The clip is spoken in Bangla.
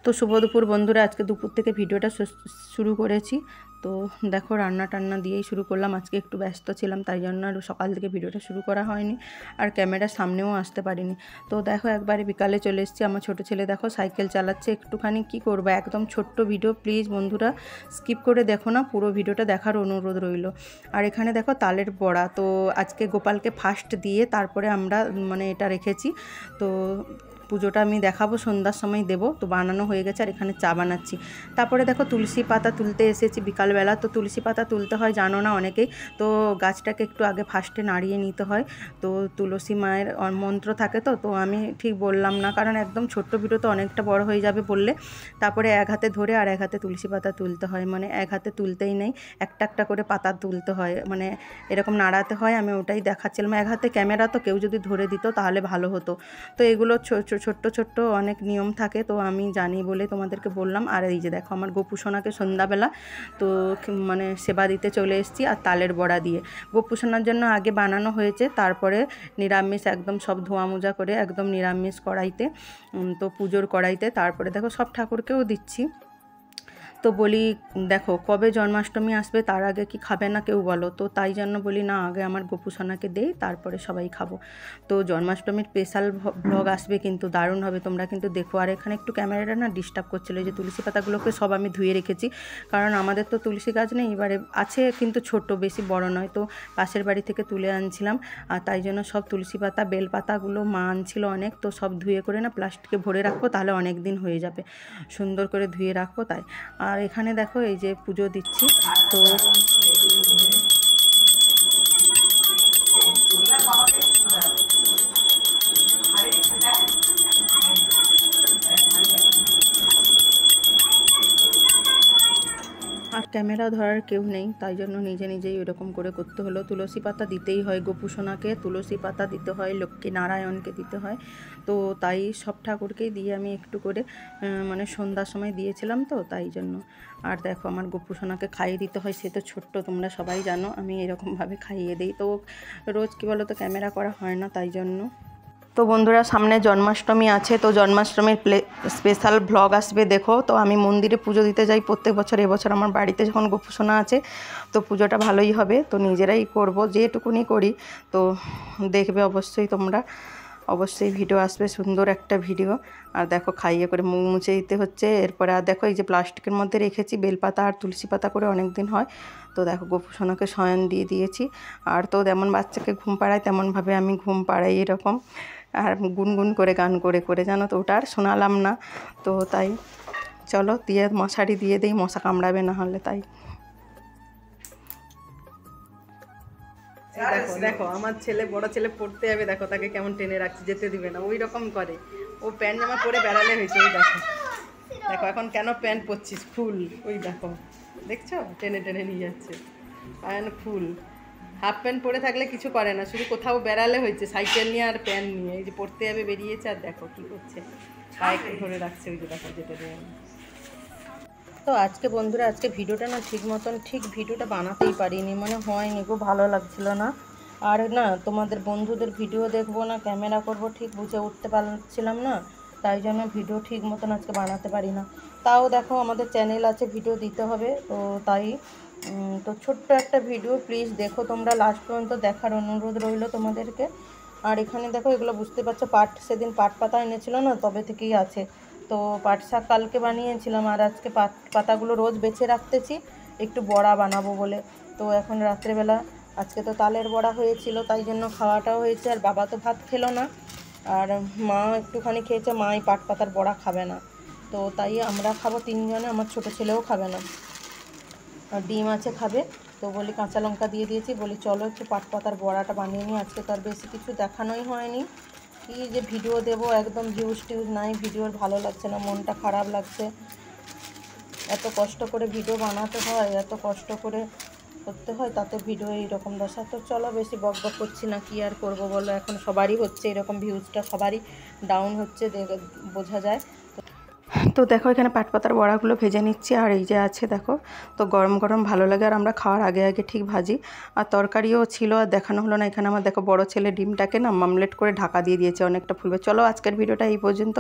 তো শুভ দুপুর বন্ধুরা, আজকে দুপুর থেকে ভিডিওটা শুরু করেছি। তো দেখো রান্না টান্না দিয়েই শুরু করলাম। আজকে একটু ব্যস্ত ছিলাম, তাই জন্য আর সকাল থেকে ভিডিওটা শুরু করা হয়নি, আর ক্যামেরার সামনেও আসতে পারিনি। তো দেখো একবারে বিকালে চলে এসেছি। আমার ছোটো ছেলে দেখো সাইকেল চালাচ্ছে একটুখানি, কি করবো, একদম ছোট্ট ভিডিও, প্লিজ বন্ধুরা স্কিপ করে দেখো না, পুরো ভিডিওটা দেখার অনুরোধ রইল। আর এখানে দেখো তালের বড়া, তো আজকে গোপালকে ফার্স্ট দিয়ে তারপরে আমরা এটা রেখেছি। তো পুজোটা আমি দেখাবো, সন্ধ্যার সময় দেবো। তো বানানো হয়ে গেছে, আর এখানে চা বানাচ্ছি। তারপরে দেখো তুলসী পাতা তুলতে এসেছি বিকালবেলা। তো তুলসী পাতা তুলতে হয় জানো না অনেকেই, তো গাছটাকে একটু আগে ফার্স্টে নাড়িয়ে নিতে হয়। তো তুলসী মায়ের মন্ত্র থাকে, তো আমি ঠিক বললাম না, কারণ একদম ছোট্ট ভিডিও তো অনেকটা বড় হয়ে যাবে বললে। তারপরে এক হাতে ধরে আর এক হাতে তুলসী পাতা তুলতে হয়, এক হাতে তুলতেই নেই, একটা একটা করে পাতা তুলতে হয়, এরকম নাড়াতে হয়। আমি ওটাই দেখাচ্ছিলাম, এক হাতে ক্যামেরা, তো কেউ যদি ধরে দিত তাহলে ভালো হতো। তো এগুলো ছোট্ট ছোট্ট অনেক নিয়ম থাকে, তো আমি জানি বলে তোমাদেরকে বললাম। আর এই যে দেখো আমার গোপু সোনাকে সন্ধ্যাবেলা তো সেবা দিতে চলে এসেছি, আর তালের বড়া দিয়ে। গোপু সোনার জন্য আগে বানানো হয়েছে, তারপরে নিরামিষ একদম সব ধোয়া মোজা করে একদম নিরামিষ কড়াইতে, তো পুজোর কড়াইতে। তারপরে দেখো সব ঠাকুরকেও দিচ্ছি। তো বলি দেখো কবে জন্মাষ্টমী আসবে, তার আগে কি খাবে না কেউ বলো? তো তাই জন্য বলি না, আগে আমার গোপু সোনাকে দেই, তারপরে সবাই খাবো। তো জন্মাষ্টমীর স্পেশাল ব্লগ আসবে, কিন্তু দারুণ হবে, তোমরা কিন্তু দেখো। আর এখানে একটু ক্যামেরাটা না ডিস্টার্ব করছিলো, যে তুলসী পাতাগুলোকে সব আমি ধুয়ে রেখেছি, কারণ আমাদের তো তুলসী গাছ নেই, এবারে আছে কিন্তু ছোট, বেশি বড় নয়। তো পাশের বাড়ি থেকে তুলে আনছিলাম, আর তাই জন্য সব তুলসী পাতা বেল পাতাগুলো মা আনছিল অনেক, তো সব ধুয়ে করে না প্লাস্টিকে ভরে রাখবো, তাহলে অনেক দিন হয়ে যাবে, সুন্দর করে ধুয়ে রাখবো তাই। আর এখানে দেখো এই যে পুজো দিচ্ছি। তো আর ক্যামেরা ধরার কেউ নেই, তাই জন্য নিজে নিজেই এরকম করে করতে হলো। তুলসী পাতা দিতেই হয় গোপু সোনাকে, তুলসী পাতা দিতে হয় লক্ষ্মী নারায়ণকে দিতে হয়, তো তাই সব ঠাকুরকেই দিয়ে আমি একটু করে সন্ধ্যার সময় দিয়েছিলাম, তো তাই জন্য। আর দেখো আমার গোপু সোনাকে খাইয়ে দিতে হয়, সে তো ছোট্ট, তোমরা সবাই জানো, আমি এরকমভাবে খাইয়ে দিই। তো রোজ কী বলো তো ক্যামেরা করা হয় না, তাই জন্য। তো বন্ধুরা সামনে জন্মাষ্টমী আছে, তো জন্মাষ্টমীর স্পেশাল ভ্লগ আসবে দেখো। তো আমি মন্দিরে পুজো দিতে যাই প্রত্যেক বছর, এবছর আমার বাড়িতে যখন গোপু সোনা আছে, তো পুজোটা ভালোই হবে, তো নিজেরাই করব যেটুকুনি করি, তো দেখবে অবশ্যই তোমরা, অবশ্যই ভিডিও আসবে, সুন্দর একটা ভিডিও। আর দেখো খাইয়ে করে মুখ মুছে দিতে হচ্ছে। এরপরে আর দেখো এই যে প্লাস্টিকের মধ্যে রেখেছি বেলপাতা আর তুলসী পাতা করে, অনেক দিন হয়। তো দেখো গোপু সোনাকে শয়ন দিয়ে দিয়েছি, আর তো যেমন বাচ্চাকে ঘুম পাড়ায় তেমনভাবে আমি ঘুম পাড়াই এরকম, আর গুনগুন করে গান করে করে, জানো তো, ওটা আর শোনালাম না। তো তাই চলো দিয়ে মশারি দিয়ে দিই, মশা কামড়াবে না হলে, তাই। দেখো দেখো আমার ছেলে, বড় ছেলে পড়তে যাবে, দেখো তাকে কেমন টেনে রাখছি, যেতে দিবে না, ওই রকম করে। ও প্যান্ট জামা পরে বেড়ালে হয়েছে, ওই দেখো দেখো এখন কেন প্যান্ট পরছিস, ফুল, ওই দেখো দেখছো টেনে টেনে নিয়ে যাচ্ছে, প্যান্ট ফুল। হাফ প্যান্ট পরে থাকলে কিছু করে না, শুধু কোথাও বেড়ালে হয়েছে, সাইকেল নিয়ে আর প্যান্ট নিয়ে, এই যে পড়তে যাবে বেরিয়েছে, আর দেখো কী করছে, পায়ে ধরে রাখছে, ওই যে দেখো যেতে দেয়। তো আজকে বন্ধুরা, আজকে ভিডিওটা না ঠিক ভিডিওটা বানাতেই পারিনি, হয়নি গো, ভালো লাগছিল না। আর না তোমাদের বন্ধুদের ভিডিও দেখবো না ক্যামেরা করব, ঠিক বুঝে উঠতে পারছিলাম না, তাই জন্য ভিডিও ঠিক মতন আজকে বানাতে পারি না। তাও দেখো আমাদের চ্যানেল আছে, ভিডিও দিতে হবে, তো তাই। তো ছোট্ট একটা ভিডিও, প্লিজ দেখো তোমরা লাস্ট পর্যন্ত, দেখার অনুরোধ রইল তোমাদেরকে। আর এখানে দেখো এগুলো বুঝতে পারছো, সেদিন পাট পাতা এনেছিল না, তবে থেকেই আছে। তো পাট শাক কালকে বানিয়েছিলাম, আর আজকে পাতাগুলো রোজ বেছে রাখতেছি একটু বড়া বানাবো বলে। তো এখন রাত্রেবেলা আজকে তো তালের বড়া হয়েছিল, তাই জন্য খাওয়াটাও হয়েছে। আর বাবা তো ভাত খেলো না, আর মা একটুখানি খেয়েছে, মাই পাট পাতার বড়া খাবে না, তো তাই আমরা খাবো তিনজনে, আমার ছোটো ছেলেও খাবে না, আর ডিম আছে খাবে। তো বলি কাঁচা লঙ্কা দিয়ে দিয়েছি, বলি চলো একটু পাট পাতার বড়াটা বানিয়ে নিই। আজকে তো আর বেশি কিছু দেখানোই হয়নি, কি যে ভিডিও দেবো, একদম ভিউজ টিউজ নাই, ভিডিওর ভালো লাগছে না, মনটা খারাপ লাগছে। এত কষ্ট করে ভিডিও বানাতে হয়, এত কষ্ট করে করতে হয়, তাতে ভিডিও এইরকম দশা। তো চলো বেশি বক বক করছি না, কি আর করবো বলো, এখন সবারই হচ্ছে এরকম, ভিউজটা সবারই ডাউন হচ্ছে, বোঝা যায়। তো দেখো এখানে পাট পাতার বড়াগুলো ভেজে নিচ্ছি, আর এই যে আছে দেখো, তো গরম গরম ভালো লাগে, আর আমরা খাওয়ার আগে আগে ঠিক ভাজি। আর তরকারিও ছিল, আর দেখানো হলো না। এখানে আমার দেখো বড় ছেলে ডিমটাকে না মামলেট করে ঢাকা দিয়ে দিয়েছে, অনেকটা ফুলবে। চলো আজকের ভিডিওটা এই পর্যন্ত।